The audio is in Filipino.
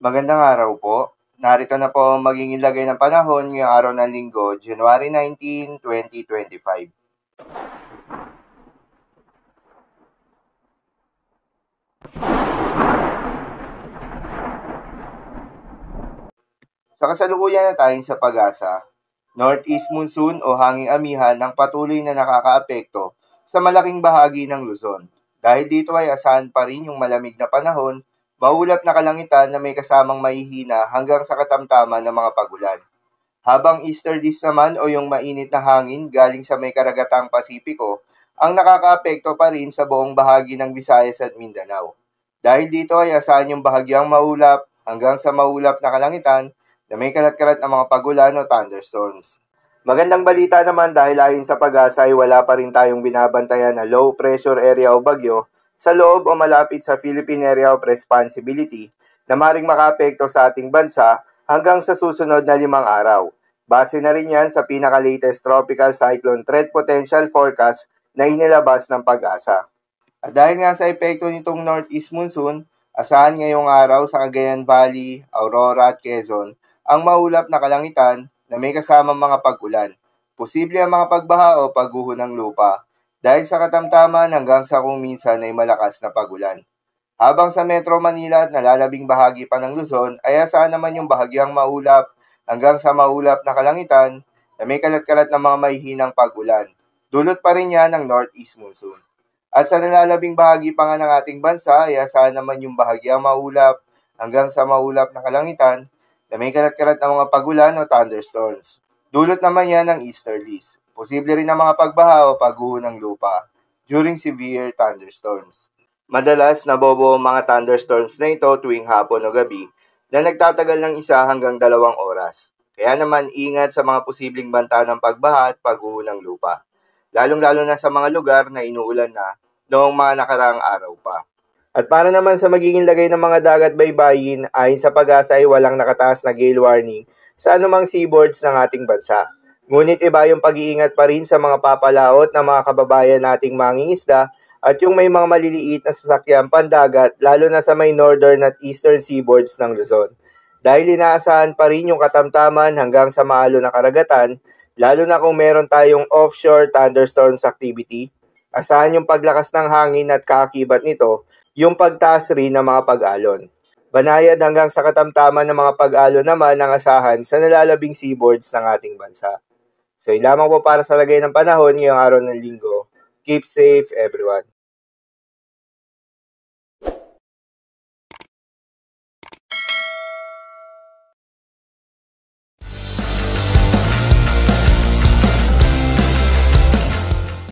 Magandang araw po. Narito na po ang magiging lagay ng panahon ngayong araw ng Linggo, January 19, 2025. Sa kasalukuyan na tayong sa pag-asa, Northeast monsoon o hanging amihan ng patuloy na nakakaapekto sa malaking bahagi ng Luzon. Dahil dito ay asahan pa rin yung malamig na panahon, maulap na kalangitan na may kasamang mahihina hanggang sa katamtaman ng mga pagulan. Habang easterlies naman o yung mainit na hangin galing sa may karagatang Pasipiko ang nakakaapekto pa rin sa buong bahagi ng Visayas at Mindanao. Dahil dito ay asahan yung bahagyang maulap hanggang sa maulap na kalangitan na may kalat-kalat na mga pagulan o thunderstorms. Magandang balita naman dahil ayon sa pag-asa ay wala pa rin tayong binabantayan na low pressure area o bagyo sa loob o malapit sa Philippine Area of Responsibility na maring makaapekto sa ating bansa hanggang sa susunod na 5 araw. Base na rin yan sa pinaka-latest Tropical Cyclone Threat Potential Forecast na inilabas ng pag-asa. At dahil nga sa epekto nitong Northeast Monsoon, asahan ngayong araw sa Cagayan Valley, Aurora at Quezon ang maulap na kalangitan na may kasamang mga pag-ulan. Posible ang mga pagbaha o pagguho ng lupa dahil sa katamtaman hanggang sa kung minsan ay malakas na pagulan. Habang sa Metro Manila at nalalabing bahagi pa ng Luzon ay asahan naman yung bahagyang maulap hanggang sa maulap na kalangitan na may kalat-kalat na mga mahihinang pag-ulan. Dulot pa rin yan ng Northeast Monsoon. At sa nalalabing bahagi pa nga ng ating bansa ay asahan naman yung bahagyang maulap hanggang sa maulap na kalangitan na may kalat-kalat na mga pagulan o thunderstorms. Dulot naman yan ng easterlies. Posible rin ang mga pagbaha o pagguho ng lupa during severe thunderstorms. Madalas nabobo ang mga thunderstorms na ito tuwing hapon o gabi na nagtatagal ng 1 hanggang 2 oras. Kaya naman ingat sa mga posibleng banta ng pagbaha at pagguho ng lupa. Lalong-lalo na sa mga lugar na inuulan na noong mga nakaraang araw pa. At para naman sa magiging lagay ng mga dagat baybayin, ayon sa pag-asa ay walang nakataas na gale warning sa anumang seaboards ng ating bansa. Ngunit iba yung pag-iingat pa rin sa mga papalaot ng mga kababayan nating mangingisda at yung may mga maliliit na sasakyan pandagat lalo na sa may northern at eastern seaboards ng Luzon. Dahil inaasahan pa rin yung katamtaman hanggang sa maalo na karagatan, lalo na kung meron tayong offshore thunderstorms activity, asahan yung paglakas ng hangin at kaakibat nito, yung pagtaas rin ng mga pag-alon. Banayad hanggang sa katamtaman ng mga pag-alon naman ang asahan sa nalalabing seaboards ng ating bansa. So yun lamang po para sa lagay ng panahon ngayong araw ng Linggo. Keep safe everyone.